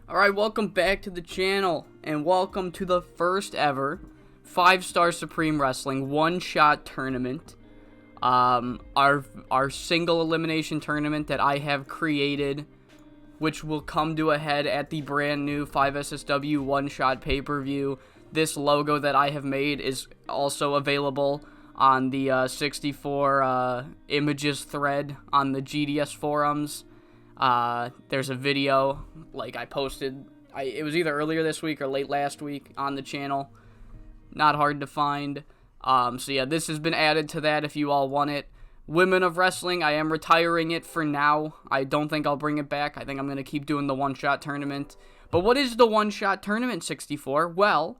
Alright, welcome back to the channel, and welcome to the first ever 5-Star Supreme Wrestling one-shot tournament. Our single elimination tournament that I have created, which will come to a head at the brand new 5SSW one-shot pay-per-view. This logo that I have made is also available on the 64 images thread on the GDS forums. There's a video, like I posted, it was either earlier this week or late last week on the channel. Not hard to find. So yeah, this has been added to that if you all want it. Women of Wrestling, I am retiring it for now. I don't think I'll bring it back. I think I'm going to keep doing the one-shot tournament. But what is the one-shot tournament 64? Well,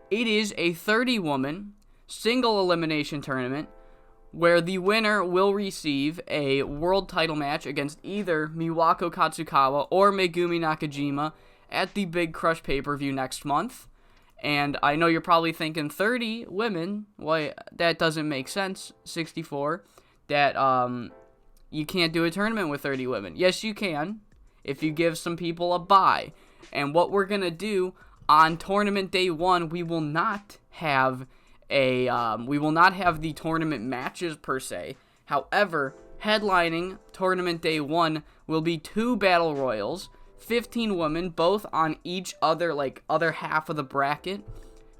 it is a 30-woman single elimination tournament where the winner will receive a world title match against either Miwako Katsukawa or Megumi Nakajima at the Big Crush pay-per-view next month. And I know you're probably thinking 30 women, well, that doesn't make sense, 64, that you can't do a tournament with 30 women. Yes, you can, if you give some people a bye. And what we're going to do on tournament day 1, we will not have the tournament matches per se. However, headlining tournament day 1 will be 2 battle royals, 15 women, both on each other half of the bracket,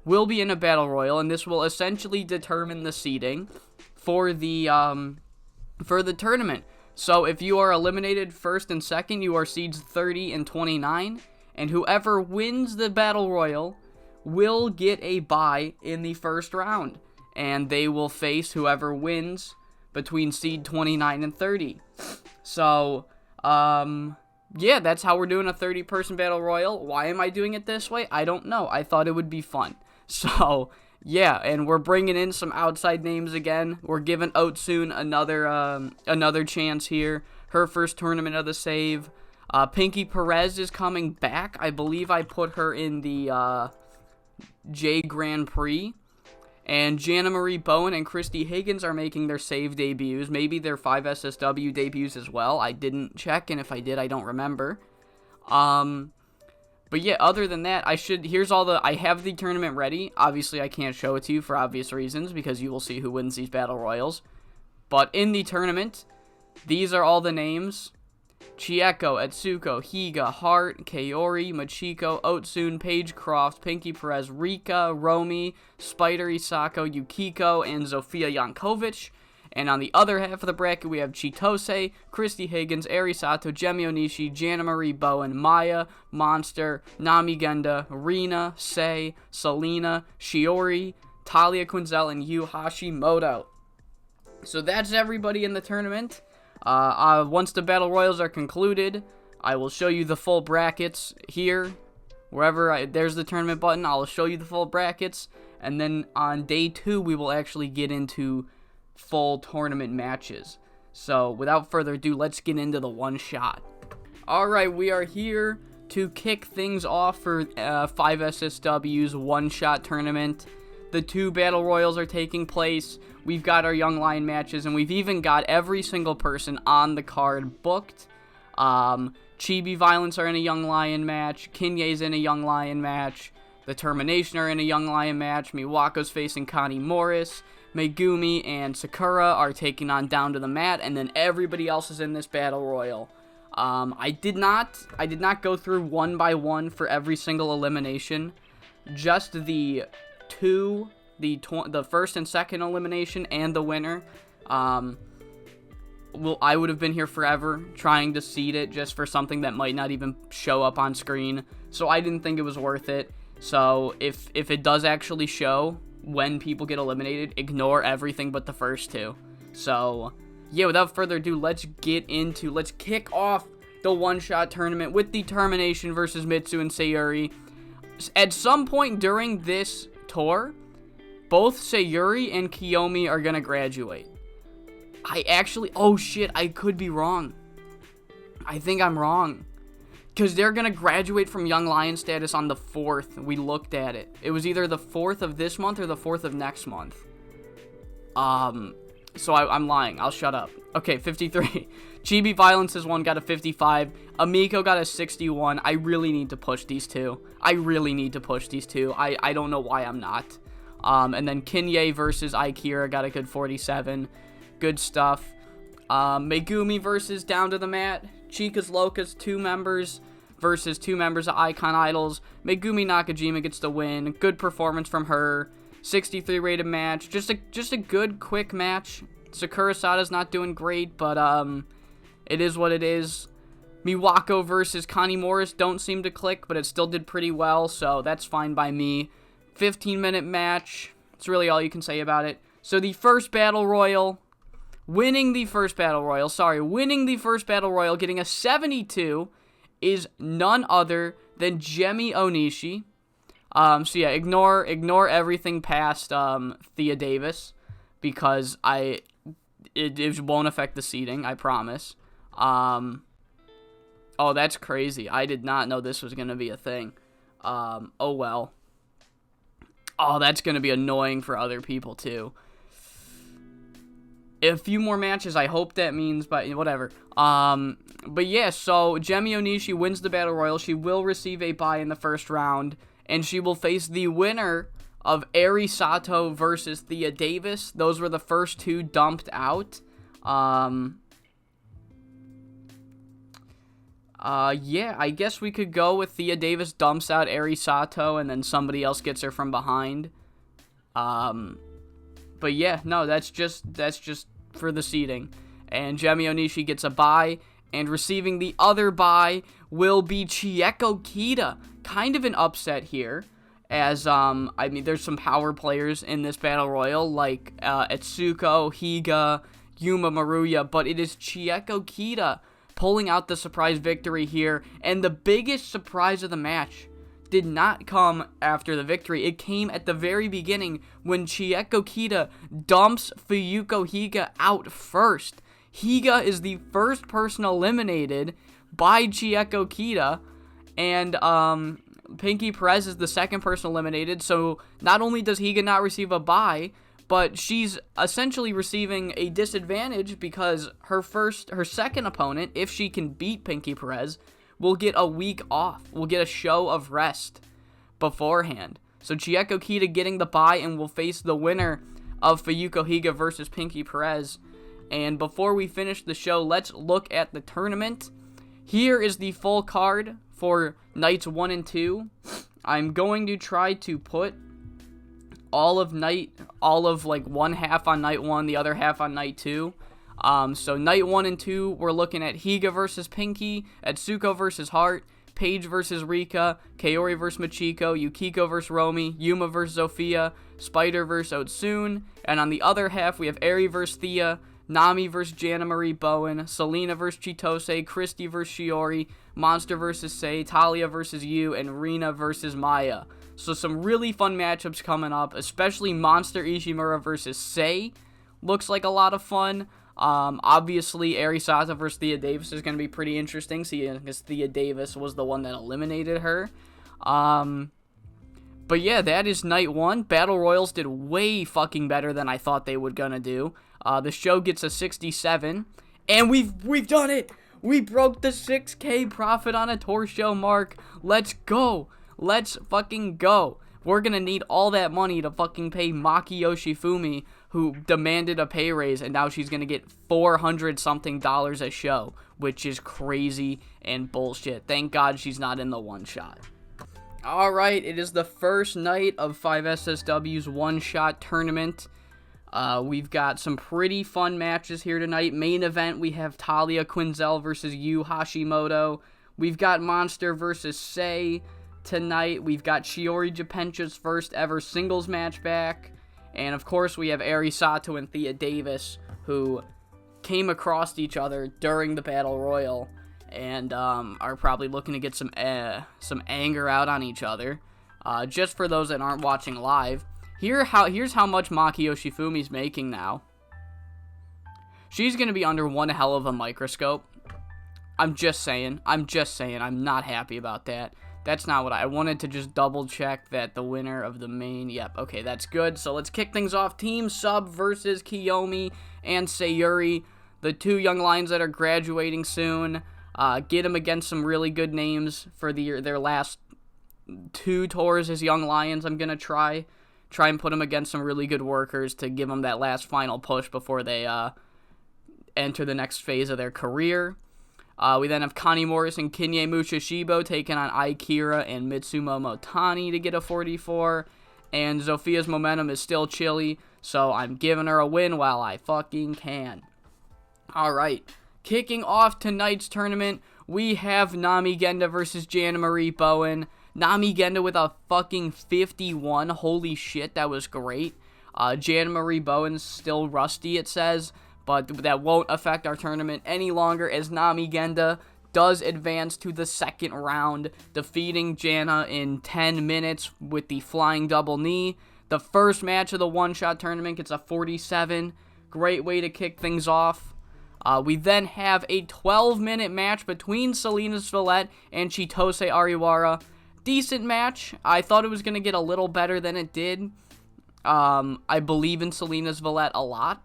will be in a battle royal, and this will essentially determine the seeding for the tournament. So if you are eliminated first and second, you are seeds 30 and 29, and whoever wins the battle royal will get a bye in the first round, and they will face whoever wins between seed 29 and 30. So, yeah, that's how we're doing a 30-person battle royal. Why am I doing it this way? I don't know. I thought it would be fun. So, yeah, and we're bringing in some outside names again. We're giving Otsun another chance here. Her first tournament of the save. Pinky Perez is coming back. I believe I put her in the J Grand Prix, and Jana Marie Bowen and Christy Higgins are making their save debuts, maybe their 5SSW debuts as well. I didn't check, and if I did, I don't remember. But yeah, other than that, I have the tournament ready. Obviously, I can't show it to you for obvious reasons, because you will see who wins these battle royals. But in the tournament, these are all the names: Chieko, Etsuko, Higa, Hart, Kaori, Machiko, Otsun, Paige Croft, Pinky Perez, Rika, Romy, Spider Isako, Yukiko, and Zofia Yankovic. And on the other half of the bracket, we have Chitose, Christy Higgins, Arisato, Jemi Onishi, Jana Marie Bowen, Maya, Monster, Nami Genda, Rina, Sei, Selena, Shiori, Talia Quinzel, and Yu Hashimoto. So that's everybody in the tournament. Once the battle royals are concluded, I will show you the full brackets here. There's the tournament button, I'll show you the full brackets. And then on day 2, we will actually get into full tournament matches. So without further ado, let's get into the one shot. Alright, we are here to kick things off for 5SSW's one shot tournament. The 2 battle royals are taking place. We've got our Young Lion matches, and we've even got every single person on the card booked. Chibi Violence are in a Young Lion match. Kinye's in a Young Lion match. The Termination are in a Young Lion match. Miwako's facing Connie Morris. Megumi and Sakura are taking on Down to the Mat, and then everybody else is in this battle royal. I did not go through one by one for every single elimination. Just the first and second elimination and the winner. I would have been here forever trying to seed it just for something that might not even show up on screen. So I didn't think it was worth it. So if it does actually show when people get eliminated, ignore everything but the first 2. So yeah, without further ado, let's kick off the one-shot tournament with the Termination versus Mitsu and Sayuri. At some point during this tour, both Sayuri and Kiyomi are gonna graduate. Oh shit, I could be wrong. I think I'm wrong. Because they're gonna graduate from Young Lion status on the 4th. We looked at it. It was either the 4th of this month or the 4th of next month. So I'm lying. I'll shut up. Okay, 53. Chibi Violence has won, got a 55. Amiko got a 61. I really need to push these two. I don't know why I'm not. And then Kinye versus Aikira got a good 47. Good stuff. Megumi versus Down to the Mat. Chicas Locas, 2 members versus 2 members of Icon Idols. Megumi Nakajima gets the win. Good performance from her. 63 rated match. Just a good, quick match. Sakura Sada's not doing great, but it is what it is. Miwako versus Connie Morris don't seem to click, but it still did pretty well, so that's fine by me. 15-minute match. That's really all you can say about it. So the first Battle Royal, winning the first Battle Royal, getting a 72, is none other than Gemi Onishi. So yeah, ignore everything past Thea Davis, because it won't affect the seeding, I promise. Oh, that's crazy. I did not know this was going to be a thing. Oh well. Oh, that's going to be annoying for other people too. A few more matches, I hope that means, but whatever. But yeah, so Gemi Onishi wins the Battle Royal. She will receive a bye in the first round, and she will face the winner of Eri Sato versus Thea Davis. Those were the first 2 dumped out. Yeah, I guess we could go with Thea Davis dumps out Eri Sato, and then somebody else gets her from behind. But yeah, no, that's just for the seeding. And Gemi Onishi gets a bye, and receiving the other bye will be Chieko Kita. Kind of an upset here, as, I mean, there's some power players in this Battle Royal, like, Etsuko, Higa, Yuma Maruya, but it is Chieko Kita pulling out the surprise victory here, and the biggest surprise of the match did not come after the victory. It came at the very beginning when Chieko Kita dumps Fuyuko Higa out first. Higa is the first person eliminated by Chieko Kita, and Pinky Perez is the second person eliminated, so not only does Higa not receive a bye, but she's essentially receiving a disadvantage because her second opponent, if she can beat Pinky Perez, will get a week off. Will get a show of rest beforehand. So Chieko Kita getting the bye and will face the winner of Fuyuko Higa versus Pinky Perez. And before we finish the show, let's look at the tournament. Here is the full card for nights 1 and 2. I'm going to try to put all of like one half on night 1, the other half on night 2. So night 1 and 2, we're looking at Higa versus Pinky, Etsuko versus Heart, Paige versus Rika, Kaori versus Machiko, Yukiko versus Romy, Yuma versus Zofia, Spider versus Otsune, and on the other half, we have Eri versus Thea, Nami versus Jana Marie Bowen, Selena versus Chitose, Christy versus Shiori, Monster versus Sei, Talia versus Yu, and Rina versus Maya. So some really fun matchups coming up, especially Monster Ishimura versus Sei. Looks like a lot of fun. Obviously, Eri Sato versus Thea Davis is going to be pretty interesting, because Thea Davis was the one that eliminated her. But yeah, that is night 1. Battle Royals did way fucking better than I thought they would gonna do. The show gets a 67, and we've done it! We broke the 6K profit on a tour show mark. Let's go! Let's fucking go! We're gonna need all that money to fucking pay Maki Yoshifumi, who demanded a pay raise, and now she's gonna get $400-something a show, which is crazy and bullshit. Thank God she's not in the One Shot. Alright, it is the first night of 5SSW's One Shot tournament. We've got some pretty fun matches here tonight. Main event, we have Talia Quinzel versus Yu Hashimoto. We've got Monster versus Sei tonight. We've got Shiori Japencha's first ever singles match back. And of course, we have Eri Sato and Thea Davis, who came across each other during the Battle Royal and are probably looking to get some anger out on each other. Just for those that aren't watching live, here's how much Maki Yoshifumi's making now. She's going to be under one hell of a microscope. I'm just saying. I'm not happy about that. That's not what I wanted to just double check that the winner of the main. Yep, okay, that's good. So let's kick things off. Team Sub versus Kiyomi and Sayuri, the two young lions that are graduating soon. Get them against some really good names for their last 2 tours as young lions. I'm going to try and put them against some really good workers to give them that last final push before they enter the next phase of their career. We then have Connie Morris and Kinye Mushashibo taking on Aikira and Mitsumo Motani to get a 44. And Zophia's momentum is still chilly, so I'm giving her a win while I fucking can. Alright, kicking off tonight's tournament, we have Nami Genda versus Jana Marie Bowen. Nami Genda with a fucking 51. Holy shit, that was great. Jana Marie Bowen's still rusty, it says, but that won't affect our tournament any longer as Nami Genda does advance to the second round, defeating Jana in 10 minutes with the flying double knee. The first match of the one-shot tournament gets a 47. Great way to kick things off. We then have a 12-minute match between Selena Svilette and Chitose Ariwara. Decent match. I thought it was going to get a little better than it did. I believe in Selena Svilette a lot.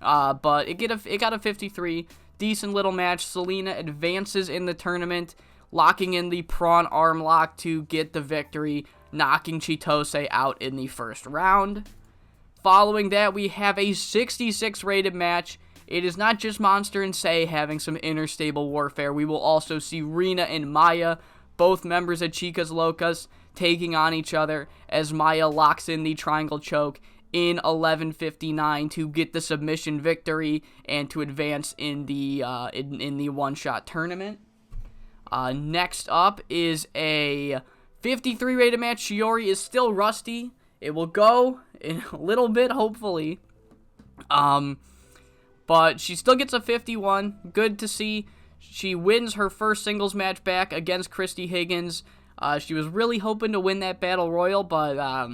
But it got a 53. Decent little match. Selena advances in the tournament, locking in the prawn arm lock to get the victory, knocking Chitose out in the first round. Following that, we have a 66 rated match. It is not just Monster and Sei having some interstable warfare. We will also see Rina and Maya, both members of Chicas Locas, taking on each other as Maya locks in the triangle choke in 11:59 to get the submission victory and to advance in the one-shot tournament. Next up is a 53 rated match. Shiori is still rusty. It will go in a little bit, hopefully. But she still gets a 51. Good to see. She wins her first singles match back against Christy Higgins. She was really hoping to win that Battle Royal, but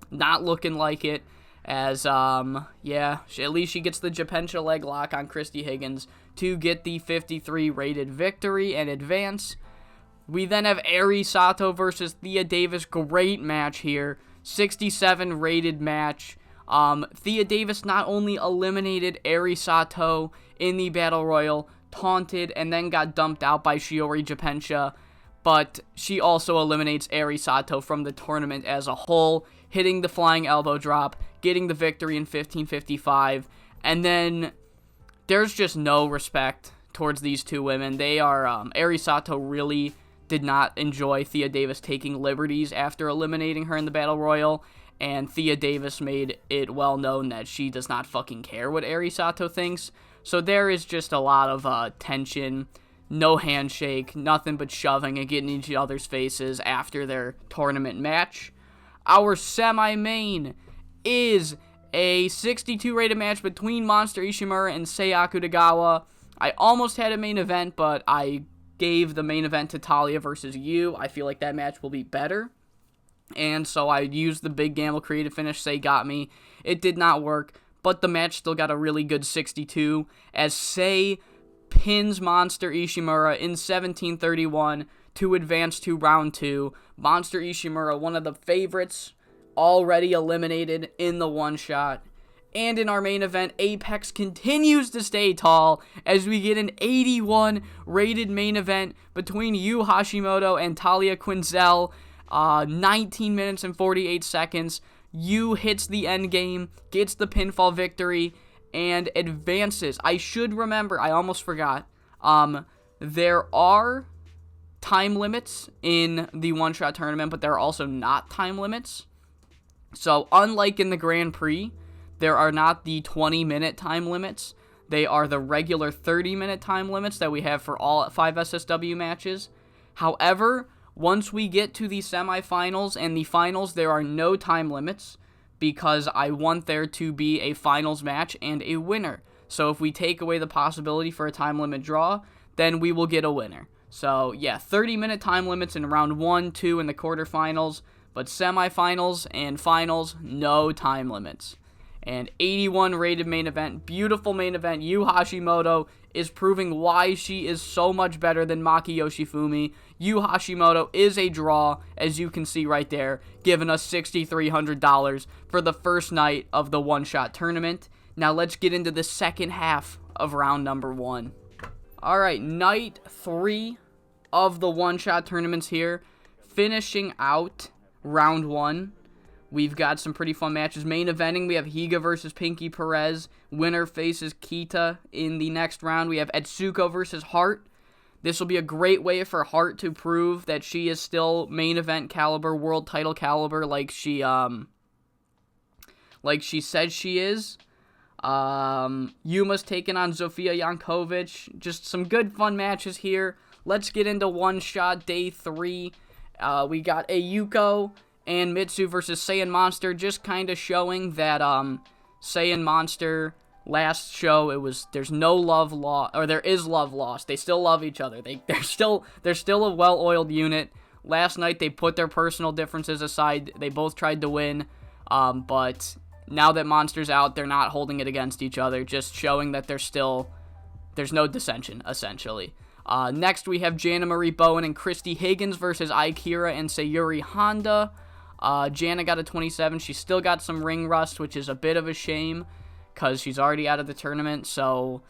not looking like it. As, at least she gets the Japencha leg lock on Christy Higgins to get the 53 rated victory and advance. We then have Eri Sato versus Thea Davis. Great match here. 67 rated match. Thea Davis not only eliminated Eri Sato in the Battle Royal, taunted, and then got dumped out by Shiori Japencha, but she also eliminates Eri Sato from the tournament as a whole, hitting the flying elbow drop, getting the victory in 15:55, and then there's just no respect towards these two women. They are, Eri Sato really did not enjoy Thea Davis taking liberties after eliminating her in the Battle Royal, and Thea Davis made it well known that she does not fucking care what Eri Sato thinks. So there is just a lot of tension, no handshake, nothing but shoving and getting in each other's faces after their tournament match. Our semi-main is a 62 rated match between Monster Ishimura and Sei Akutagawa. I almost had a main event, but I gave the main event to Talia versus Yu. I feel like that match will be better. And so I used the big gamble creative finish Sei got me. It did not work, but the match still got a really good 62 as Sei pins Monster Ishimura in 17:31 to advance to round 2. Monster Ishimura, one of the favorites, already eliminated in the one-shot. And in our main event, Apex continues to stay tall as we get an 81 rated main event between Yu Hashimoto and Talia Quinzel. 19 minutes and 48 seconds. Yu hits the end game, gets the pinfall victory, and advances. I should remember, I almost forgot. There are time limits in the one-shot tournament, but there are also not time limits. So, unlike in the Grand Prix, there are not the 20-minute time limits. They are the regular 30-minute time limits that we have for all 5 SSW matches. However, once we get to the semifinals and the finals, there are no time limits because I want there to be a finals match and a winner. So if we take away the possibility for a time limit draw, then we will get a winner. So yeah, 30-minute time limits in round 1, 2, and the quarterfinals, but semifinals and finals, no time limits. And 81 rated main event, beautiful main event. Yu Hashimoto is proving why she is so much better than Maki Yoshifumi. Yu Hashimoto is a draw, as you can see right there, giving us $6,300 for the first night of the one-shot tournament. Now let's get into the second half of round number 1. Alright, night 3 of the one-shot tournaments here. Finishing out round 1. We've got some pretty fun matches. Main eventing, we have Higa versus Pinky Perez. Winner faces Kita in the next round. We have Etsuko versus Hart. This will be a great way for Hart to prove that she is still main event caliber, world title caliber, like she said she is. Yuma's taking on Zofia Jankovic. Just some good fun matches here. Let's get into one shot day 3. We got Ayuko and Mitsu versus Saiyan Monster, just kind of showing that Saiyan Monster last show there's no love lost, or there is love lost. They still love each other. They're still a well-oiled unit. Last night they put their personal differences aside. They both tried to win, but now that Monster's out, they're not holding it against each other, just showing that there's no dissension, essentially. Next, we have Jana Marie Bowen and Christy Higgins versus Aikira and Sayuri Honda. Jana got a 27. She's still got some ring rust, which is a bit of a shame because she's already out of the tournament. So,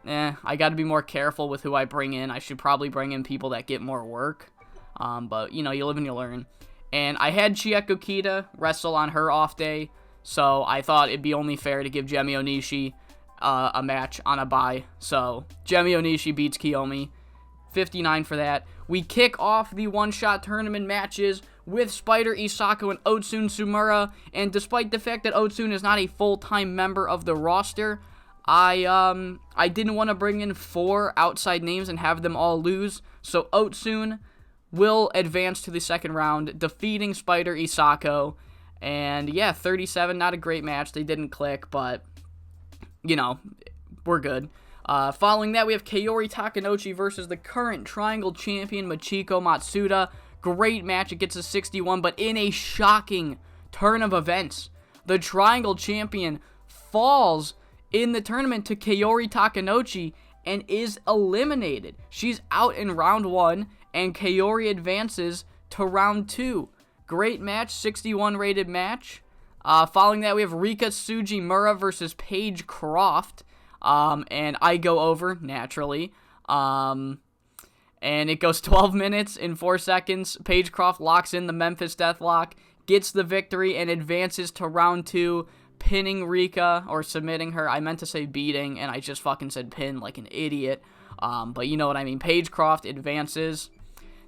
I got to be more careful with who I bring in. I should probably bring in people that get more work. But, you live and you learn. And I had Chieko Kita wrestle on her off day, so I thought it'd be only fair to give Jemi Onishi a match on a bye. So, Jemi Onishi beats Kiyomi. 59 for that. We kick off the one-shot tournament matches with Spider Isako and Otsun Sumura, and despite the fact that Otsun is not a full-time member of the roster, I didn't want to bring in 4 outside names and have them all lose, so Otsun will advance to the second round, defeating Spider Isako, and yeah, 37, not a great match. They didn't click, but we're good. Following that, we have Kaori Takanouchi versus the current Triangle Champion, Machiko Matsuda. Great match. It gets a 61, but in a shocking turn of events, the Triangle Champion falls in the tournament to Kaori Takanouchi and is eliminated. She's out in round 1, and Kaori advances to round 2. Great match, 61 rated match. Following that, we have Rika Tsujimura versus Paige Croft. And I go over, naturally. And it goes 12 minutes and 4 seconds. Paige Croft locks in the Memphis Deathlock, gets the victory, and advances to round 2, pinning Rika, or submitting her. I meant to say beating, and I just fucking said pin like an idiot. But you know what I mean. Paige Croft advances.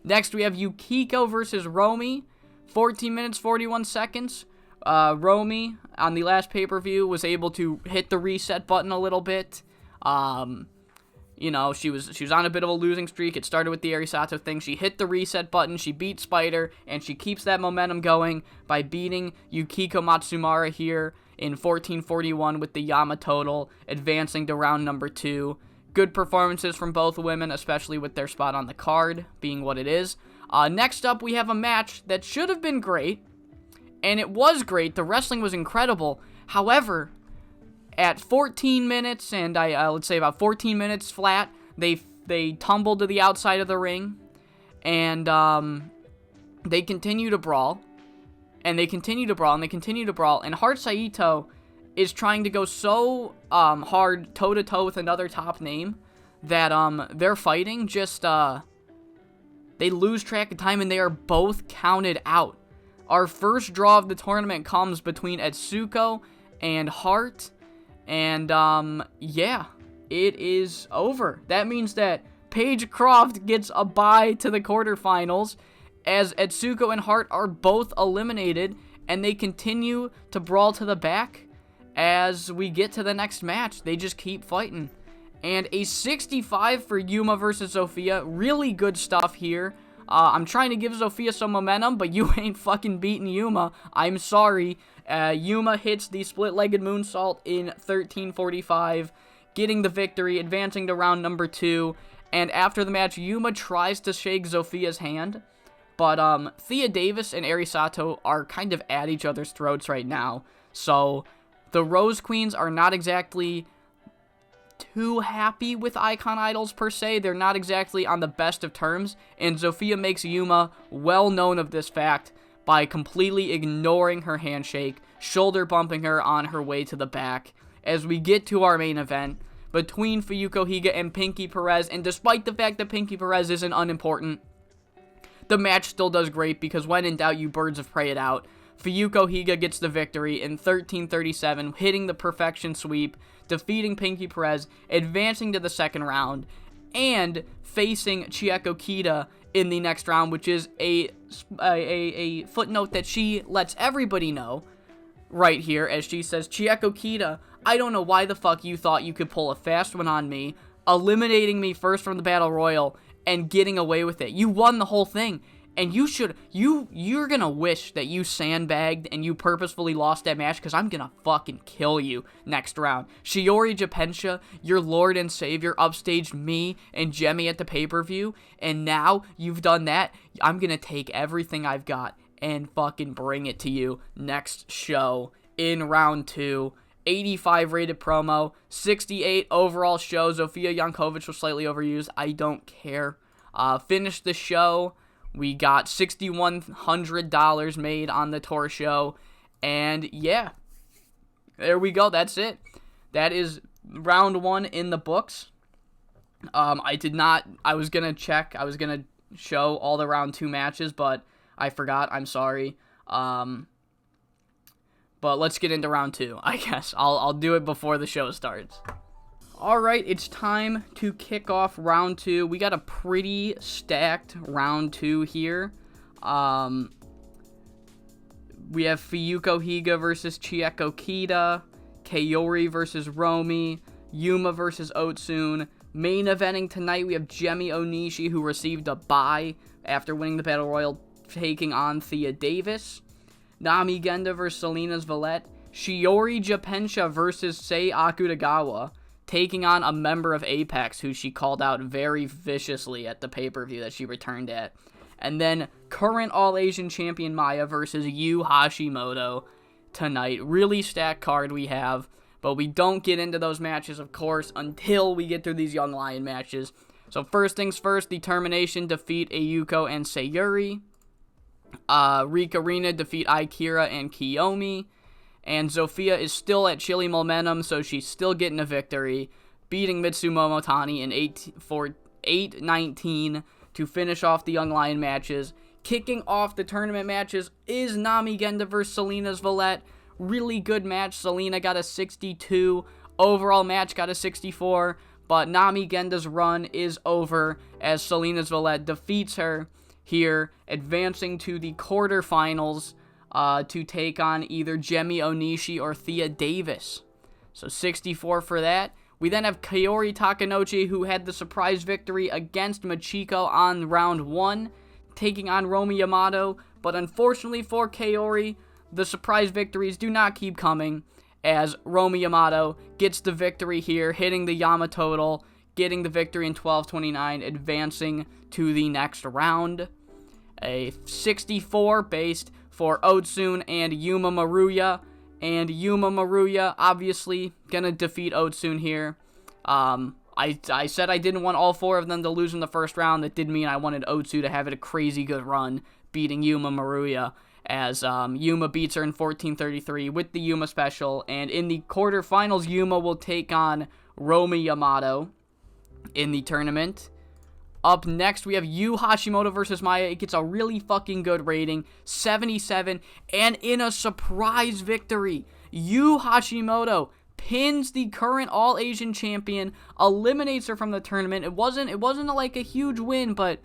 Next, we have Yukiko versus Romy. 14 minutes, 41 seconds. Romy, on the last pay-per-view, was able to hit the reset button a little bit. She was on a bit of a losing streak. It started with the Arisato thing. She hit the reset button. She beat Spider, and she keeps that momentum going by beating Yukiko Matsumara here in 14:41 with the Yama total, advancing to round number 2. Good performances from both women, especially with their spot on the card being what it is. Next up, we have a match that should have been great. And it was great. The wrestling was incredible. However, at 14 minutes, and let's say about 14 minutes flat, they tumbled to the outside of the ring, and they continue to brawl, and they continue to brawl, and they continue to brawl, and Hart Saito is trying to go so hard toe-to-toe with another top name that they're fighting. They lose track of time, and they are both counted out. Our first draw of the tournament comes between Etsuko and Hart, and it is over. That means that Paige Croft gets a bye to the quarterfinals, as Etsuko and Hart are both eliminated, and they continue to brawl to the back as we get to the next match. They just keep fighting. And a 65 for Yuma versus Zofia. Really good stuff here. I'm trying to give Zofia some momentum, but you ain't fucking beating Yuma. I'm sorry. Yuma hits the split-legged moonsault in 13:45, getting the victory, advancing to round number 2. And after the match, Yuma tries to shake Zofia's hand, but Thea Davis and Arisato are kind of at each other's throats right now. So the Rose Queens are not exactly too happy with Icon Idols per se. They're not exactly on the best of terms, and Zofia makes Yuma well known of this fact by completely ignoring her handshake, shoulder bumping her on her way to the back. As we get to our main event between Fuyuko Higa and Pinky Perez, and despite the fact that Pinky Perez isn't unimportant, the match still does great because when in doubt, you birds of prey it out. Fuyuko Higa gets the victory in 13:37, hitting the perfection sweep, defeating Pinky Perez, advancing to the second round, and facing Chieko Kita in the next round, which is a footnote that she lets everybody know right here, as she says, Chieko Kita, I don't know why the fuck you thought you could pull a fast one on me, eliminating me first from the Battle Royal, and getting away with it. You won the whole thing. And you're gonna wish that you sandbagged and you purposefully lost that match, because I'm gonna fucking kill you next round. Shiori Japensha, your lord and savior, upstaged me and Jemmy at the pay-per-view, and now you've done that. I'm gonna take everything I've got and fucking bring it to you next show in round 2. 85 rated promo, 68 overall show. Zofia Jankovic was slightly overused. I don't care. Finished the show. We got $6,100 made on the tour show. And yeah, there we go. That's it. That is round 1 in the books. I was going to check. I was going to show all the round 2 matches, but I forgot. I'm sorry. But let's get into round 2, I guess. I'll do it before the show starts. Alright, it's time to kick off round 2. We got a pretty stacked round 2 here. We have Fuyuko Higa versus Chieko Kita, Kaori versus Romy, Yuma versus Otsune. Main eventing tonight, we have Jemi Onishi, who received a bye after winning the Battle Royal, taking on Thea Davis. Nami Genda versus Selena's Valette. Shiori Japensha versus Sei Akutagawa, taking on a member of Apex who she called out very viciously at the pay-per-view that she returned at. And then current All-Asian champion Maya versus Yu Hashimoto tonight. Really stacked card we have, but we don't get into those matches, of course, until we get through these Young Lion matches. So first things first, Determination defeat Ayuko and Sayuri. Rika Rina defeat Akira and Kiyomi. And Zofia is still at Chili momentum, so she's still getting a victory, beating Mitsu Momotani in 8-19 to finish off the Young Lion matches. Kicking off the tournament matches is Nami Genda versus Selena's Valette. Really good match. Selena got a 62. Overall match got a 64. But Nami Genda's run is over as Selena's Valette defeats her here, advancing to the quarterfinals to take on either Jemi Onishi or Thea Davis. So 64 for that. We then have Kaori Takanouchi, who had the surprise victory against Machiko on round 1, taking on Romy Yamato. But unfortunately for Kaori, the surprise victories do not keep coming, as Romy Yamato gets the victory here, hitting the Yama total, getting the victory in 12:29, advancing to the next round. A 64 based for Otsune and Yuma Maruya. And Yuma Maruya, obviously, gonna defeat Otsune here. I said I didn't want all 4 of them to lose in the first round. That did mean I wanted Otsune to have a crazy good run, beating Yuma Maruya, as Yuma beats her in 14:33 with the Yuma special. And in the quarterfinals, Yuma will take on Romy Yamato in the tournament. Up next, we have Yu Hashimoto versus Maya. It gets a really fucking good rating, 77, and in a surprise victory, Yu Hashimoto pins the current All-Asian champion, eliminates her from the tournament. It wasn't like a huge win, but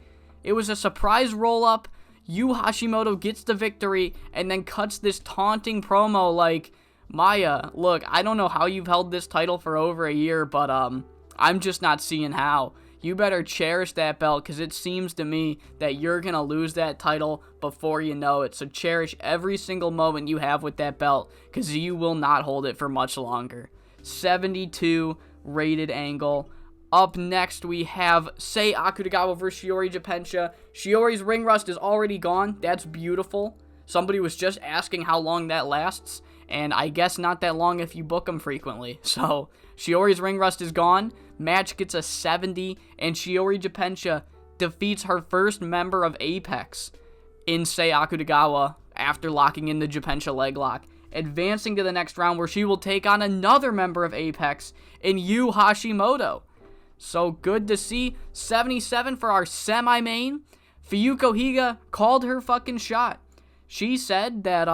it was a surprise roll-up. Yu Hashimoto gets the victory, and then cuts this taunting promo like, Maya, look, I don't know how you've held this title for over a year, but I'm just not seeing how. You better cherish that belt, because it seems to me that you're going to lose that title before you know it. So cherish every single moment you have with that belt, because you will not hold it for much longer. 72 rated angle. Up next, we have Sei Akutagawa versus Shiori Japensha. Shiori's ring rust is already gone. That's beautiful. Somebody was just asking how long that lasts, and I guess not that long if you book them frequently. So Shiori's ring rust is gone. Match gets a 70, and Shiori Japensha defeats her first member of Apex in Sei Akutagawa after locking in the Japensha leg lock, advancing to the next round where she will take on another member of Apex in Yu Hashimoto. So good to see. 77 for our semi-main. Fuyuko Higa called her fucking shot. She said that,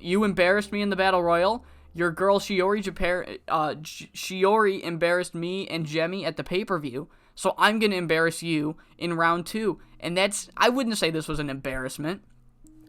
you embarrassed me in the Battle Royal. Your girl Shiori embarrassed me and Jemmy at the pay-per-view. So I'm going to embarrass you in round 2. And I wouldn't say this was an embarrassment.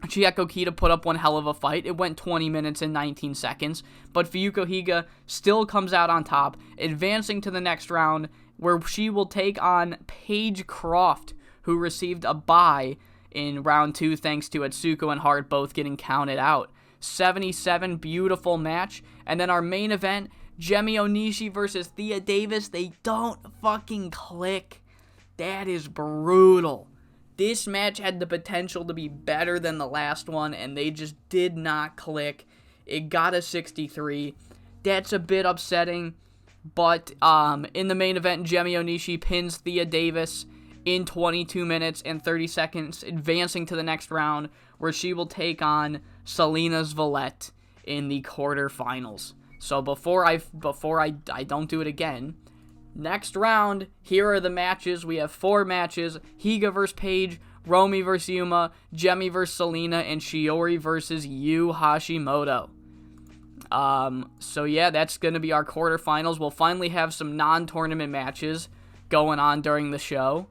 Chieko Kita put up one hell of a fight. It went 20 minutes and 19 seconds. But Fuyuko Higa still comes out on top, advancing to the next round, where she will take on Paige Croft, who received a bye in round 2 thanks to Atsuko and Hart both getting counted out. 77, beautiful match. And then our main event, Jemi Onishi versus Thea Davis. They don't fucking click. That is brutal. This match had the potential to be better than the last one, and they just did not click. It got a 63. That's a bit upsetting, but in the main event, Jemi Onishi pins Thea Davis in 22 minutes and 30 seconds, advancing to the next round, where she will take on Selena Zvalette in the quarterfinals. So before I don't do it again, next round, here are the matches. We have 4 matches: Higa versus Paige, Romy versus Yuma, Jemmy versus Selena, and Shiori versus Yu Hashimoto. So yeah, that's going to be our quarterfinals. We'll finally have some non-tournament matches going on during the show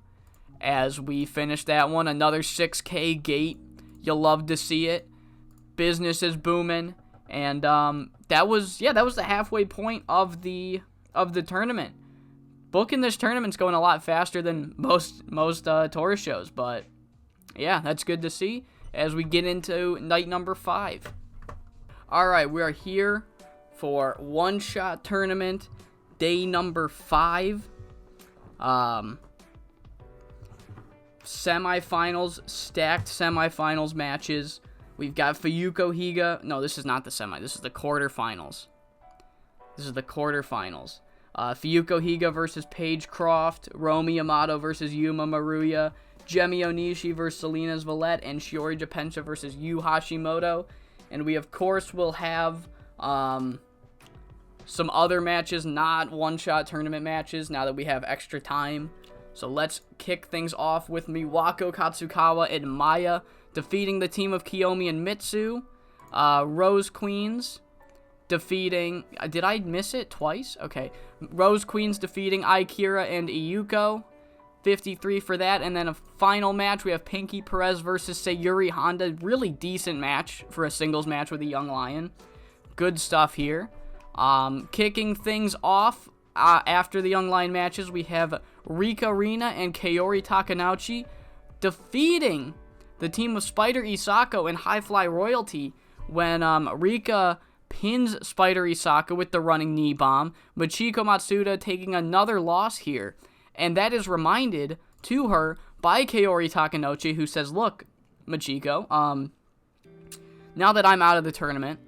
as we finish that one. Another 6K gate. You'll love to see it. Business is booming. And that was the halfway point of the tournament. Booking this tournament's going a lot faster than most tour shows, but yeah, that's good to see as we get into night number 5. Alright, we are here for One Shot Tournament, day number 5. Semifinals, stacked semifinals matches. We've got Fuyuko Higa. No, this is not the semi. This is the quarterfinals. Fuyuko Higa versus Paige Croft, Romy Yamato versus Yuma Maruya, Jemi Onishi versus Selena Zvalette, and Shiori Japensha versus Yu Hashimoto. And we, of course, will have some other matches, not one-shot tournament matches, now that we have extra time. So let's kick things off with Miwako Katsukawa and Maya defeating the team of Kiyomi and Mitsu. Rose Queens defeating... Did I miss it twice? Okay. Rose Queens defeating Aikira and Iyuko. 53 for that. And then a final match, we have Pinky Perez versus Sayuri Honda. Really decent match for a singles match with a young lion. Good stuff here. Kicking things off after the young lion matches, we have Rika Rina and Kaori Takanouchi defeating the team of Spider Isako and High Fly Royalty when Rika pins Spider Isako with the running knee bomb. Michiko Matsuda taking another loss here. And that is reminded to her by Kaori Takanouchi, who says, look, Michiko, now that I'm out of the tournament,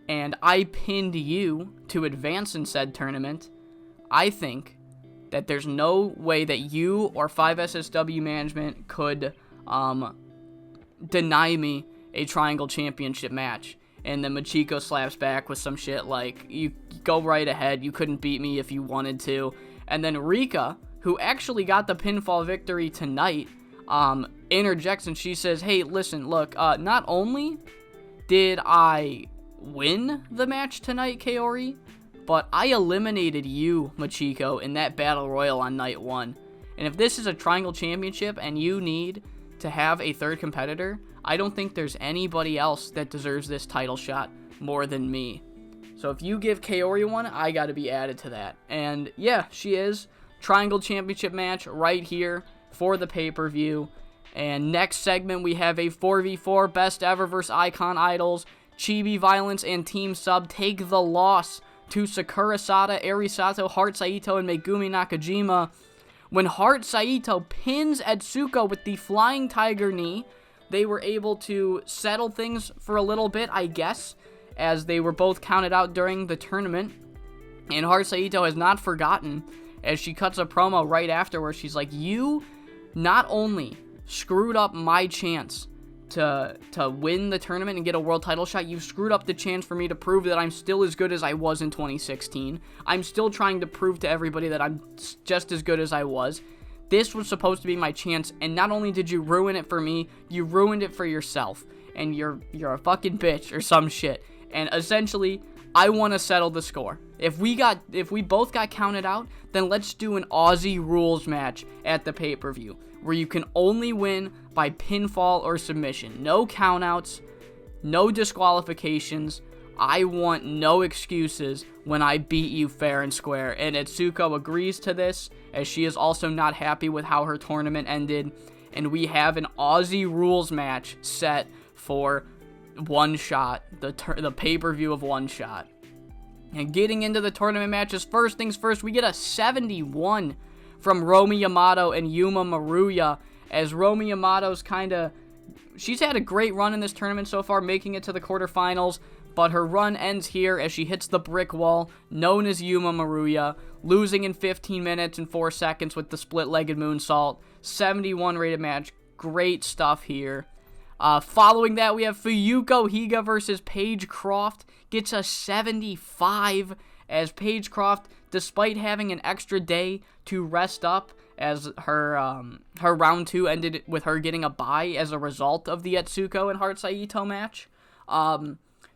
and I pinned you to advance in said tournament, I think that there's no way that you or 5SSW management could deny me a Triangle Championship match. And then Michiko slaps back with some shit like, you go right ahead, you couldn't beat me if you wanted to. And then Rika, who actually got the pinfall victory tonight, interjects and she says, hey, listen, look, not only did I win the match tonight, Kaori, but I eliminated you, Michiko, in that Battle Royal on night 1. And if this is a Triangle Championship and you need to have a third competitor, I don't think there's anybody else that deserves this title shot more than me. So if you give Kaori one, I gotta be added to that. And yeah, she is. Triangle Championship match right here for the pay-per-view. And next segment, we have a 4v4 Best Ever vs. Icon Idols. Chibi Violence and Team Sub take the loss to Sakura Sada, Eri Sato, Heart Saito, and Megumi Nakajima. When Heart Saito pins Atsuko with the Flying Tiger knee, they were able to settle things for a little bit, I guess, as they were both counted out during the tournament. And Haru Saito has not forgotten, as she cuts a promo right after where she's like, you not only screwed up my chance to win the tournament and get a world title shot, you've screwed up the chance for me to prove that I'm still as good as I was in 2016. I'm still trying to prove to everybody that I'm just as good as I was. This was supposed to be my chance, and not only did you ruin it for me, you ruined it for yourself. And you're a fucking bitch or some shit. And essentially, I want to settle the score. If we both got counted out, then let's do an Aussie rules match at the pay-per-view, where you can only win by pinfall or submission. No countouts, no disqualifications. I want no excuses when I beat you fair and square. And Atsuko agrees to this, as she is also not happy with how her tournament ended. And we have an Aussie rules match set for One Shot, the pay-per-view of One Shot. And getting into the tournament matches, first things first, we get a 71 from Romi Yamato and Yuma Maruya, as Romi Yamato's she's had a great run in this tournament so far, making it to the quarterfinals, but her run ends here as she hits the brick wall, known as Yuma Maruya, losing in 15 minutes and 4 seconds with the split-legged moonsault. 71 rated match, great stuff here. Following that, we have Fuyuko Higa versus Paige Croft. Gets a 75, as Paige Croft, despite having an extra day to rest up, as her round 2 ended with her getting a bye as a result of the Atsuko and Haru Saito match.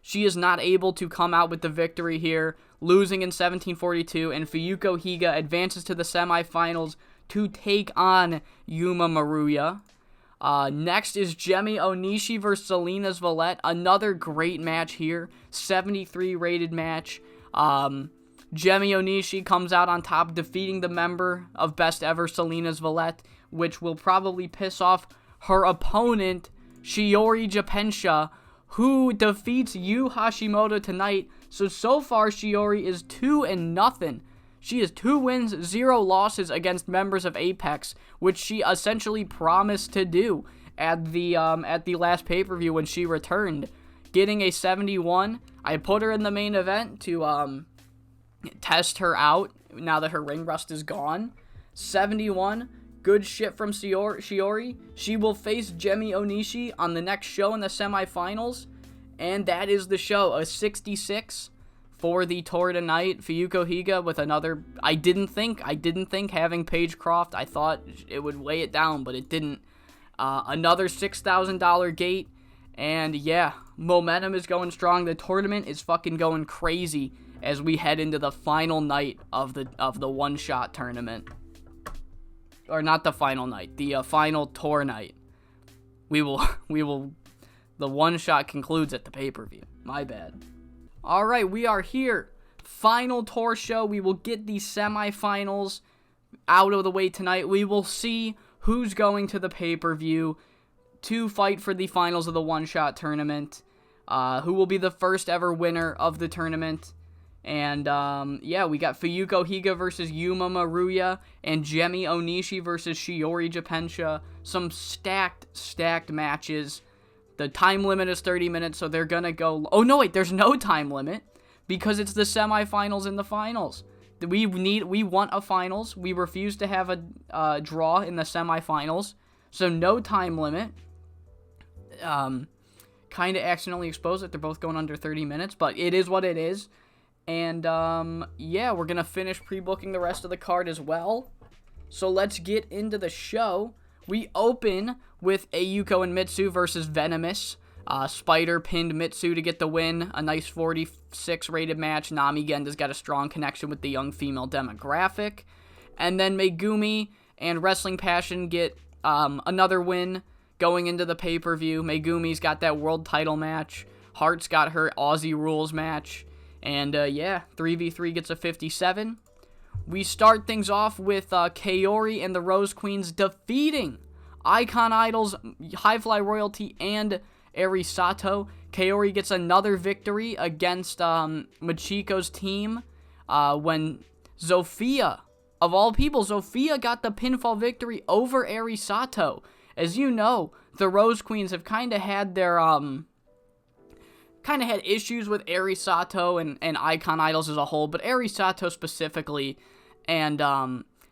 She is not able to come out with the victory here, losing in 17:42, and Fuyuko Higa advances to the semifinals to take on Yuma Maruya. Next is Jemi Onishi versus Salinas Valette. Another great match here. 73 rated match. Jemi Onishi comes out on top, defeating the member of Best Ever, Salinas Valette, which will probably piss off her opponent, Shiori Japensha, who defeats Yu Hashimoto tonight. So far, Shiori is 2-0. She has 2 wins, 0 losses against members of Apex, which she essentially promised to do at the last pay-per-view when she returned. Getting a 71, I put her in the main event to test her out now that her ring rust is gone. 71, good shit from Shiori. She will face Jemi Onishi on the next show in the semifinals, and that is the show. A 66 for the tour tonight. Fuyuko Higa with another. I didn't think having Paige Croft, I thought it would weigh it down, but it didn't. Another $6,000 gate, and yeah, momentum is going strong. The tournament is fucking going crazy as we head into the final night of the One Shot tournament. Or not the final night, the final tour night. The One Shot concludes at the pay-per-view. My bad. Alright, we are here. Final tour show. We will get the semifinals out of the way tonight. We will see who's going to the pay-per-view to fight for the finals of the One Shot tournament. Who will be the first ever winner of the tournament. And, yeah, we got Fuyuko Higa versus Yuma Maruya and Jemi Onishi versus Shiori Japensha. Some stacked matches. The time limit is 30 minutes, so they're gonna go... Oh, no, wait, there's no time limit, because it's the semifinals and the finals. We want a finals. We refuse to have a draw in the semifinals, so no time limit. Kind of accidentally exposed that they're both going under 30 minutes, but it is what it is. And, yeah, we're gonna finish pre-booking the rest of the card as well. So let's get into the show. We open with Ayuko and Mitsu versus Venomous. Spider pinned Mitsu to get the win. A nice 46 rated match. Nami Genda's got a strong connection with the young female demographic. And then Megumi and Wrestling Passion get another win going into the pay-per-view. Megumi's got that world title match. Hart's got her Aussie rules match. And yeah, 3v3 gets a 57. We start things off with Kaori and the Rose Queens defeating Icon Idols, High Fly Royalty, and Eri Sato. Kaori gets another victory against Machiko's team when Zofia, of all people, Zofia got the pinfall victory over Eri Sato. As you know, the Rose Queens have kind of had their kind of had issues with Eri Sato and Icon Idols as a whole, but Eri Sato specifically, and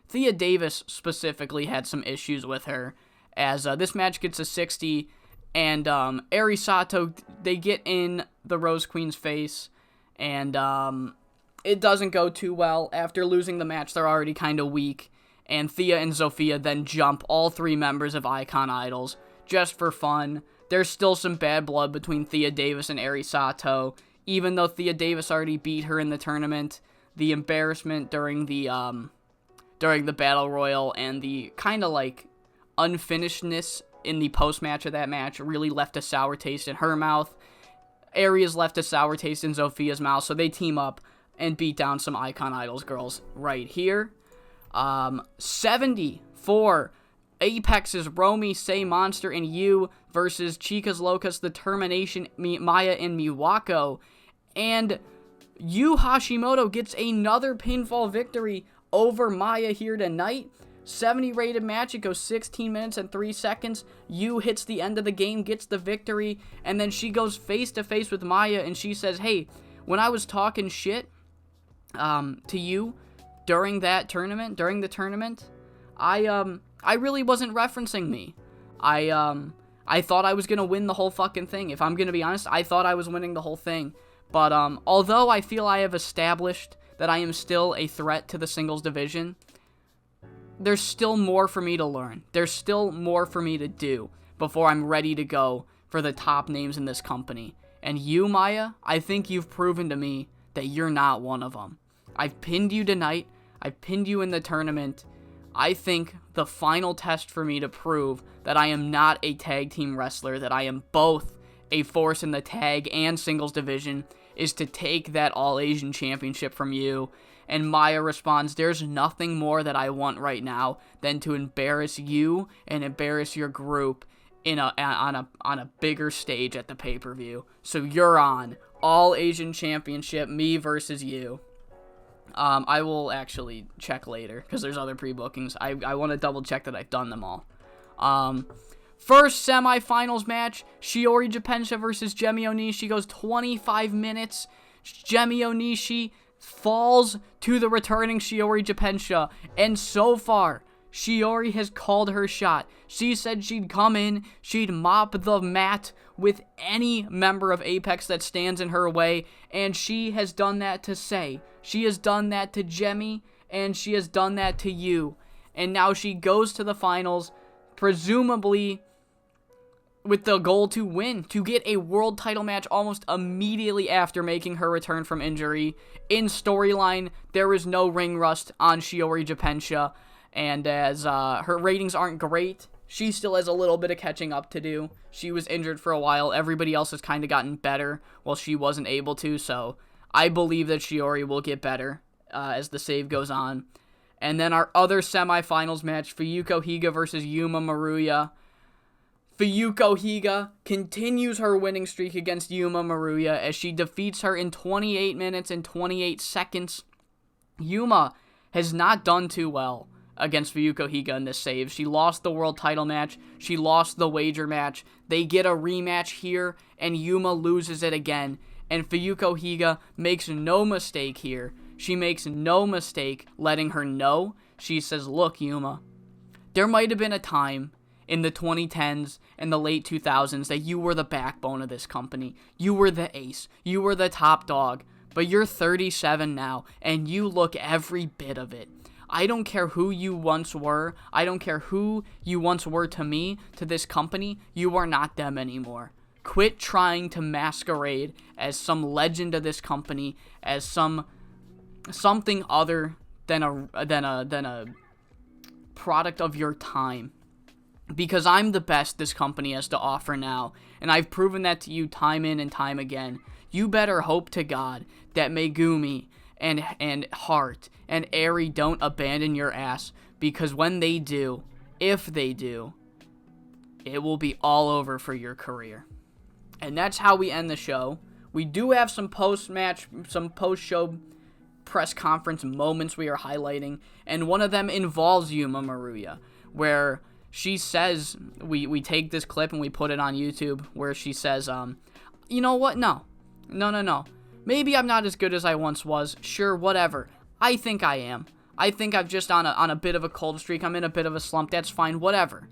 Thea Davis specifically had some issues with her, as this match gets a 60, and Eri Sato, they get in the Rose Queen's face, and it doesn't go too well. After losing the match, they're already kind of weak, and Thea and Zofia then jump all 3 members of Icon Idols, just for fun. There's still some bad blood between Thea Davis and Eri Sato, even though Thea Davis already beat her in the tournament. The embarrassment during the Battle Royal and the kind of like unfinishedness in the post-match of that match really left a sour taste in her mouth. Ari's left a sour taste in Zofia's mouth, so they team up and beat down some Icon Idols girls right here. 70 for Apex's Romy, Say Monster, and You versus Chicas Locas, The Termination, Maya, and Miwako. And Yu Hashimoto gets another pinfall victory over Maya here tonight. 70 rated match. It goes 16 minutes and 3 seconds. Yu hits the end of the game, gets the victory, and then she goes face to face with Maya, and she says, "Hey, when I was talking shit to you during the tournament, I really wasn't referencing me. I thought I was gonna win the whole fucking thing. If I'm gonna be honest, I thought I was winning the whole thing. But although I feel I have established that I am still a threat to the singles division, there's still more for me to learn. There's still more for me to do before I'm ready to go for the top names in this company. And you, Maya, I think you've proven to me that you're not one of them. I've pinned you tonight. I've pinned you in the tournament. I think the final test for me to prove that I am not a tag team wrestler, that I am both a force in the tag and singles division, is to take that All-Asian Championship from you." And Maya responds, "There's nothing more that I want right now than to embarrass you and embarrass your group on a bigger stage at the pay-per-view. So you're on All-Asian Championship, me versus you." I will actually check later, because there's other pre-bookings. I want to double-check that I've done them all. First semifinals match, Shiori Japensha versus Gemi Onishi, goes 25 minutes. Gemi Onishi falls to the returning Shiori Japensha, and so far, Shiori has called her shot. She said she'd come in, she'd mop the mat with any member of Apex that stands in her way, and she has done that to Say. She has done that to Gemi, and she has done that to you. And now she goes to the finals, presumably with the goal to win, to get a world title match almost immediately after making her return from injury. In storyline, there is no ring rust on Shiori Japensha, and as her ratings aren't great, she still has a little bit of catching up to do. She was injured for a while. Everybody else has kind of gotten better while she wasn't able to, so I believe that Shiori will get better as the save goes on. And then our other semifinals match, Fuyuko Higa versus Yuma Maruya. Fuyuko Higa continues her winning streak against Yuma Maruya as she defeats her in 28 minutes and 28 seconds. Yuma has not done too well against Fuyuko Higa in this save. She lost the world title match. She lost the wager match. They get a rematch here, and Yuma loses it again. And Fuyuko Higa makes no mistake here. She makes no mistake letting her know. She says, "Look, Yuma, there might have been a time in the 2010s and the late 2000s that you were the backbone of this company. You were the ace. You were the top dog. But you're 37 now, and you look every bit of it. I don't care who you once were. I don't care who you once were to me, to this company. You are not them anymore. Quit trying to masquerade as some legend of this company, as something other than a product of your time. Because I'm the best this company has to offer now, and I've proven that to you time in and time again. You better hope to God that Megumi and Hart and Eri don't abandon your ass, because when they do, if they do, it will be all over for your career." And that's how we end the show. We do have some post-match, some post-show press conference moments we are highlighting, and one of them involves Yuma Maruya, where she says, we take this clip and we put it on YouTube, where she says, "You know what? No. No. Maybe I'm not as good as I once was. Sure, whatever. I think I am. I think I'm just on a bit of a cold streak. I'm in a bit of a slump. That's fine. Whatever.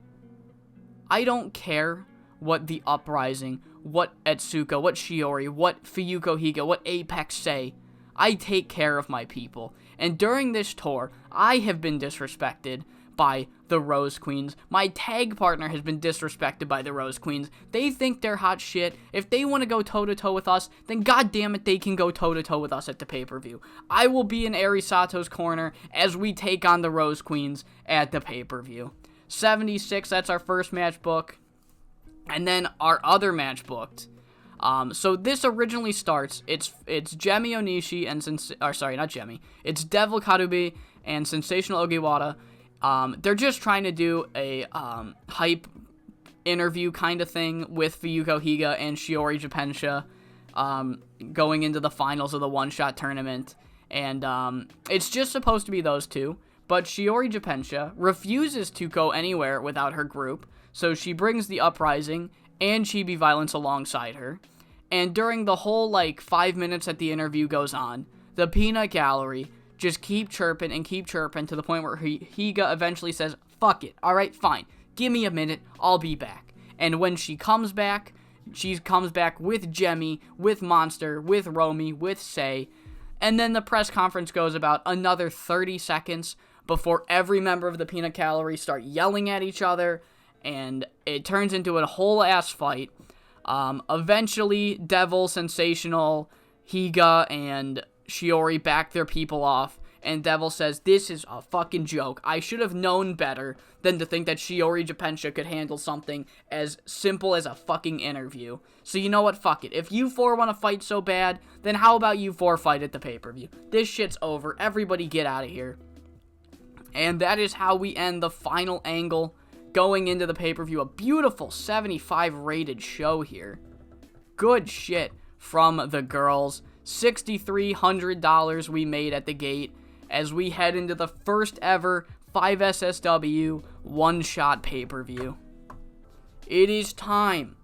I don't care what the Uprising, what Etsuko, what Shiori, what Fuyuko Higa, what Apex say. I take care of my people. And during this tour, I have been disrespected by the Rose Queens. My tag partner has been disrespected by the Rose Queens. They think they're hot shit. If they want to go toe-to-toe with us, then goddammit they can go toe-to-toe with us at the pay-per-view. I will be in Eri Sato's corner as we take on the Rose Queens at the pay-per-view. 76, that's our first match book. And then our other match booked. So this originally starts, it's Gemi Onishi and, it's Devil Karubi and Sensational Ogiwara. They're just trying to do a hype interview kind of thing with Fuyuko Higa and Shiori Japensha going into the finals of the One Shot tournament. And it's just supposed to be those two, but Shiori Japensha refuses to go anywhere without her group, so she brings the Uprising and Chibi Violence alongside her. And during the whole 5 minutes that the interview goes on, the peanut gallery just keep chirping to the point where Higa eventually says, fuck it, alright, fine, give me a minute, I'll be back. And when she comes back with Gemi, with Monster, with Romy, with Sei, and then the press conference goes about another 30 seconds before every member of the peanut gallery start yelling at each other, and it turns into a whole ass fight. Eventually, Devil, Sensational, Higa, and Shiori back their people off, and Devil says, this is a fucking joke. I should have known better than to think that Shiori Japensha could handle something as simple as a fucking interview. So you know what, fuck it. If you four want to fight so bad, then how about you four fight at the pay-per-view? This shit's over. Everybody get out of here. And that is how we end the final angle going into the pay-per-view. A beautiful 75 rated show here. Good shit from the girls. $6,300 we made at the gate as we head into the first ever 5SSW one-shot pay-per-view. It is time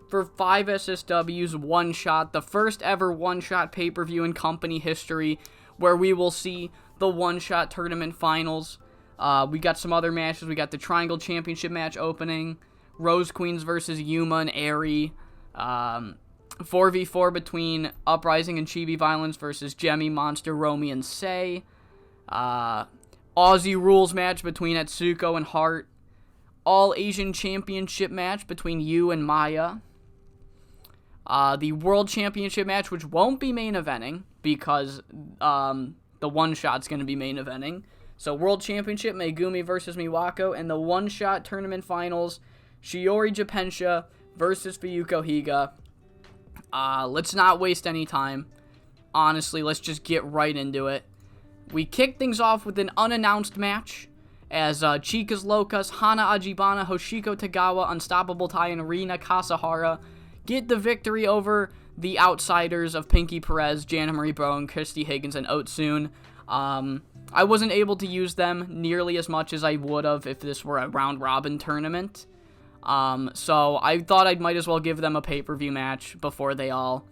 for 5SSW's one-shot, the first ever one-shot pay-per-view in company history, where we will see the one-shot tournament finals. We got some other matches. We got the Triangle Championship match opening, Rose Queens versus Yuma and Eri, 4v4 between Uprising and Chibi Violence versus Gemi, Monster, Romy, and Sei, Aussie Rules match between Etsuko and Hart, All Asian Championship match between Yu and Maya, the World Championship match, which won't be main eventing because the one shot's going to be main eventing. So World Championship, Megumi versus Miwako, and the one shot tournament finals, Shiori Japensha versus Fuyuko Higa. Let's not waste any time. Honestly, let's just get right into it. We kick things off with an unannounced match as Chicas Locas, Hana Ajibana, Hoshiko Tagawa, Unstoppable Tai, and Rina Kasahara get the victory over the outsiders of Pinky Perez, Jana Marie Bowen, Christy Higgins, and Otsun. I wasn't able to use them nearly as much as I would have if this were a round-robin tournament. So I thought I might as well give them a pay-per-view match before they all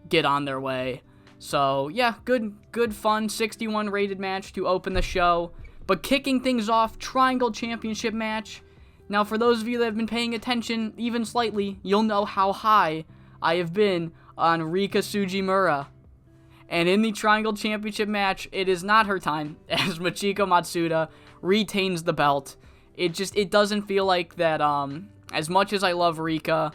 get on their way. So, yeah, good fun 61 rated match to open the show. But kicking things off, Triangle Championship match. Now, for those of you that have been paying attention even slightly, you'll know how high I have been on Rika Sujimura. And in the Triangle Championship match, it is not her time, as Michiko Matsuda retains the belt. It doesn't feel like that, as much as I love Rika,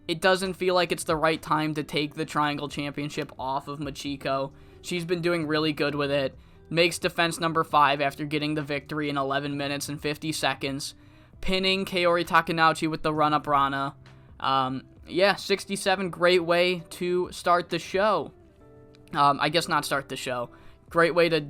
it doesn't feel like it's the right time to take the Triangle Championship off of Michiko. She's been doing really good with it. Makes defense number 5 after getting the victory in 11 minutes and 50 seconds. Pinning Kaori Takanouchi with the run-up Rana. 67, great way to start the show. I guess not start the show. Great way to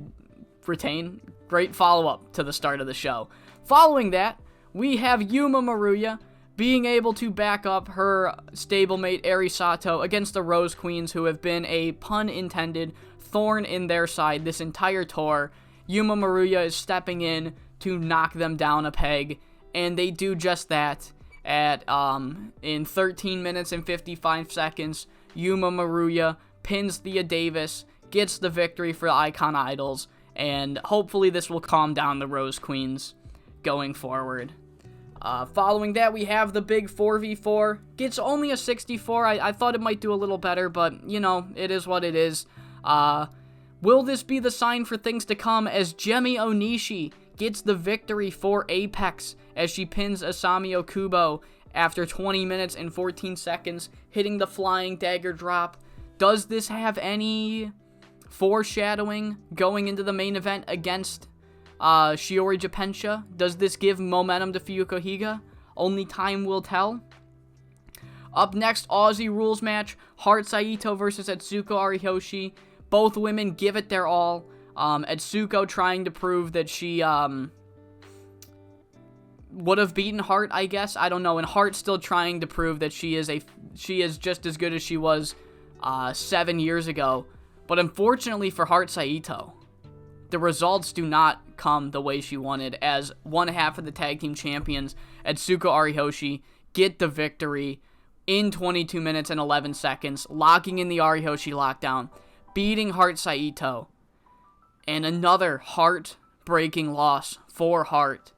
retain. Great follow-up to the start of the show. Following that, we have Yuma Maruya being able to back up her stablemate Eri Sato against the Rose Queens, who have been a, pun intended, thorn in their side this entire tour. Yuma Maruya is stepping in to knock them down a peg, and they do just that. In 13 minutes and 55 seconds, Yuma Maruya pins Thea Davis, gets the victory for the Icon Idols, and hopefully this will calm down the Rose Queens going forward. Following that, we have the big 4v4. Gets only a 64. I thought it might do a little better, but, you know, it is what it is. Will this be the sign for things to come as Jemi Onishi gets the victory for Apex as she pins Asami Okubo after 20 minutes and 14 seconds, hitting the flying dagger drop? Does this have any foreshadowing going into the main event against Shiori Japensha? Does this give momentum to Fuyuko Higa? Only time will tell. Up next, Aussie rules match, Heart Saito versus Atsuko Ariyoshi. Both women give it their all. Atsuko trying to prove that she would have beaten Heart, I guess. I don't know. And Heart still trying to prove that she is just as good as she was 7 years ago. But unfortunately for Heart Saito, the results do not come the way she wanted, as one half of the tag team champions, Atsuko Ariyoshi, get the victory in 22 minutes and 11 seconds, locking in the Ariyoshi lockdown, beating Heart Saito. And another heart-breaking loss for Heart.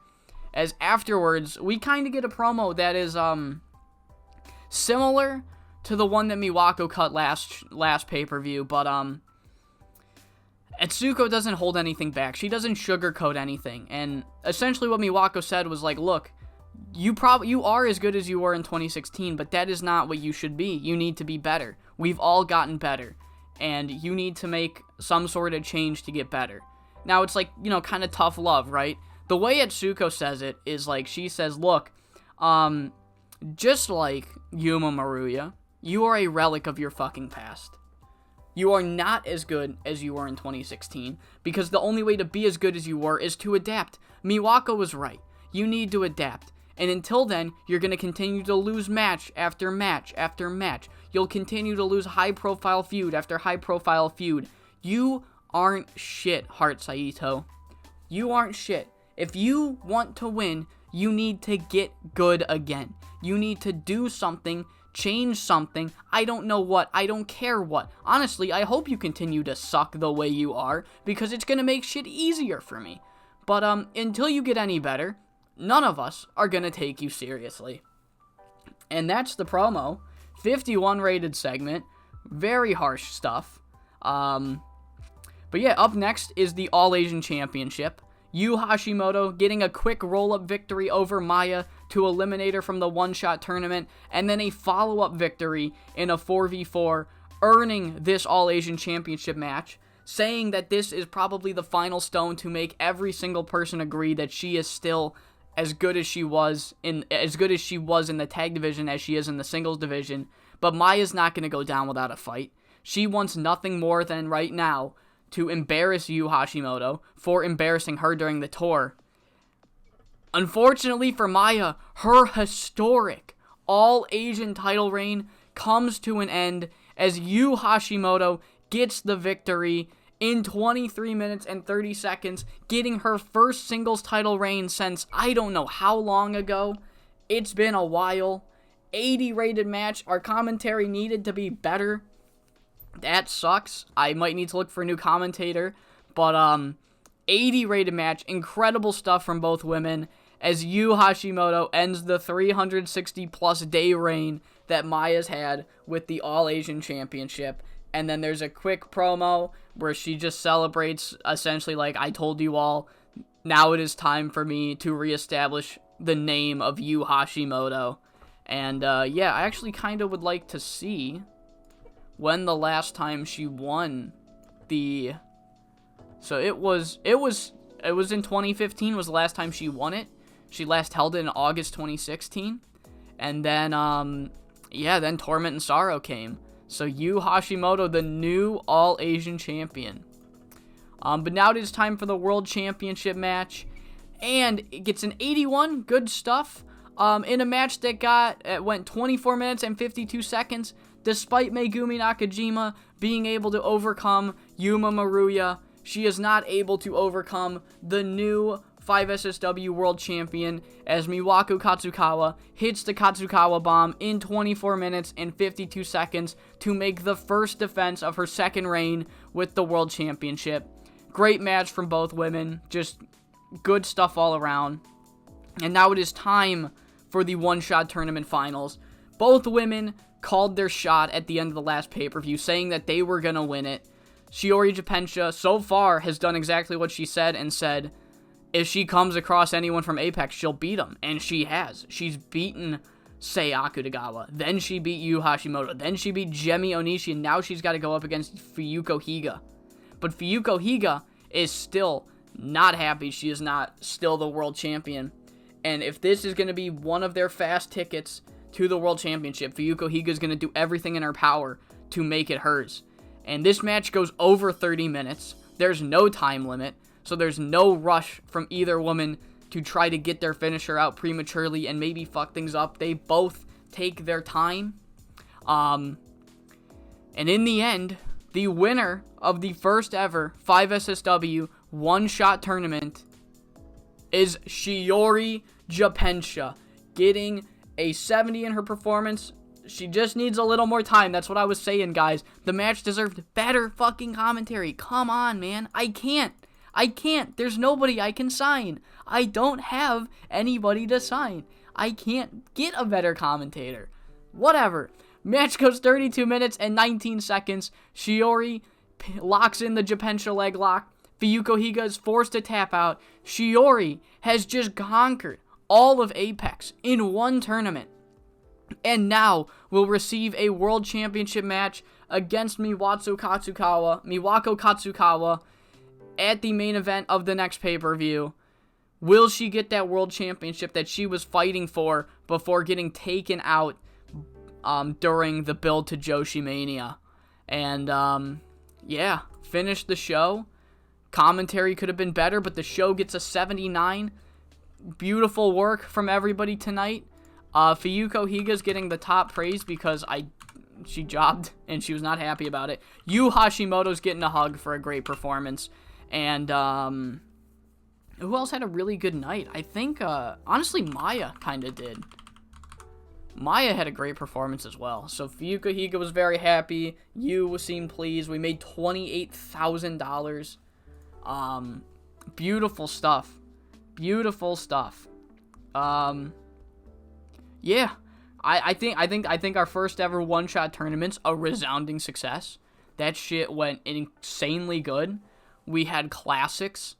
As afterwards, we kind of get a promo that is similar to the one that Miwako cut last pay-per-view, but Atsuko doesn't hold anything back. She doesn't sugarcoat anything. And essentially what Miwako said was like, look, you are as good as you were in 2016, but that is not what you should be. You need to be better. We've all gotten better, and you need to make some sort of change to get better. Now, it's like, you know, kind of tough love, right? The way Atsuko says it is like, she says, look, just like Yuma Maruya, you are a relic of your fucking past. You are not as good as you were in 2016, because the only way to be as good as you were is to adapt. Miwako was right. You need to adapt. And until then, you're going to continue to lose match after match after match. You'll continue to lose high-profile feud after high-profile feud. You aren't shit, Heart Saito. You aren't shit. If you want to win, you need to get good again. You need to do something, change something. I don't know what. I don't care what. Honestly, I hope you continue to suck the way you are, because it's going to make shit easier for me. But until you get any better, none of us are going to take you seriously. And that's the promo. 51 rated segment. Very harsh stuff. But yeah, up next is the All Asian Championship. Yu Hashimoto getting a quick roll-up victory over Maya to eliminate her from the one-shot tournament, and then a follow-up victory in a 4v4, earning this All Asian Championship match, saying that this is probably the final stone to make every single person agree that she is still as good as she was in the tag division as she is in the singles division. But Maya's not going to go down without a fight. She wants nothing more than right now to embarrass Yu Hashimoto for embarrassing her during the tour. Unfortunately for Maya, her historic All-Asian title reign comes to an end as Yu Hashimoto gets the victory in 23 minutes and 30 seconds, getting her first singles title reign since I don't know how long ago. It's been a while. 80 rated match. Our commentary needed to be better. That sucks. I might need to look for a new commentator. But 80 rated match. Incredible stuff from both women as Yu Hashimoto ends the 360 plus day reign that Maya's had with the All Asian Championship. And then there's a quick promo where she just celebrates, essentially like, I told you all, now it is time for me to reestablish the name of Yu Hashimoto. And yeah, I actually kind of would like to see when the last time she won the... So it was in 2015 was the last time she won it. She last held it in August 2016. And then, yeah, then Torment and Sorrow came. So Yu Hashimoto, the new All-Asian Champion. But now it is time for the World Championship match. And it gets an 81. Good stuff. In a match that went 24 minutes and 52 seconds. Despite Megumi Nakajima being able to overcome Yuma Maruya, she is not able to overcome the new 5SSW World Champion as Miwako Katsukawa hits the Katsukawa Bomb in 24 minutes and 52 seconds to make the first defense of her second reign with the World Championship. Great match from both women, just good stuff all around. And now it is time for the one-shot tournament finals. Both women called their shot at the end of the last pay-per-view, saying that they were going to win it. Shiori Japensha, so far, has done exactly what she said and said if she comes across anyone from Apex, she'll beat them. And she has. She's beaten Sei Akutagawa. Then she beat Yu Hashimoto. Then she beat Gemi Onishi. And now she's got to go up against Fuyuko Higa. But Fuyuko Higa is still not happy. She is not still the world champion. And if this is going to be one of their fast tickets to the world championship, Fuyuko Higa is going to do everything in her power to make it hers. And this match goes over 30 minutes. There's no time limit, so there's no rush from either woman to try to get their finisher out prematurely and maybe fuck things up. They both take their time. And in the end, the winner of the first ever 5SSW one-shot tournament is Shiori Japensha, getting a 70 in her performance. She just needs a little more time. That's what I was saying, guys. The match deserved better fucking commentary. Come on, man. I can't. There's nobody I can sign. I don't have anybody to sign. I can't get a better commentator. Whatever. Match goes 32 minutes and 19 seconds. Shiori locks in the Japensha leg lock. Fuyuko Higa is forced to tap out. Shiori has just conquered all of Apex in one tournament. And now will receive a world championship match against Miwako Katsukawa at the main event of the next pay-per-view. Will she get that world championship that she was fighting for before getting taken out during the build to Joshi Mania? And, yeah, finished the show. Commentary could have been better, but the show gets a 79. Beautiful work from everybody tonight. Fuyuko Higa's getting the top praise because she jobbed and she was not happy about it. Yu Hashimoto's getting a hug for a great performance. And, who else had a really good night? I think, honestly, Maya kind of did. Maya had a great performance as well. So Fuyuko Higa was very happy. Yu seemed pleased. We made $28,000. Beautiful stuff. Beautiful stuff. Yeah, I think our first ever one-shot tournament's a resounding success. That shit went insanely good. We had classics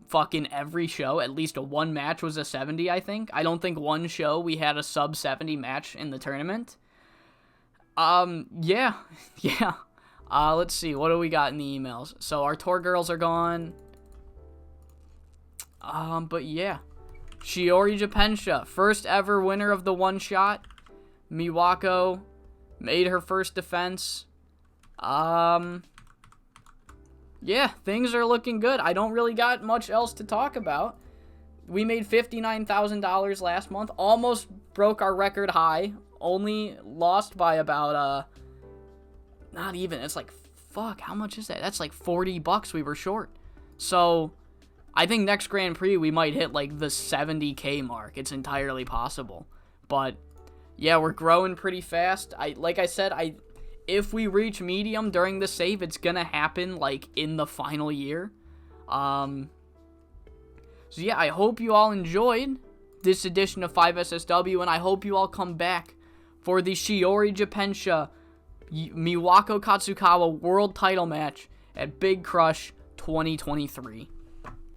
fucking every show. At least one match was a 70, I think. I don't think one show we had a sub 70 match in the tournament. Yeah. Let's see, what do we got in the emails? So our tour girls are gone. But yeah. Shiori Japensha, first ever winner of the one shot. Miwako made her first defense. Yeah, things are looking good. I don't really got much else to talk about. We made $59,000 last month. Almost broke our record high. Only lost by about, not even. It's like, fuck, how much is that? That's like $40 we were short. So I think next Grand Prix we might hit like the 70K mark. It's entirely possible. But yeah, we're growing pretty fast. Like I said, if we reach medium during the save, it's gonna happen like in the final year. So yeah, I hope you all enjoyed this edition of 5SSW, and I hope you all come back for the Shiori Japensha Miwako Katsukawa World Title match at Big Crush 2023.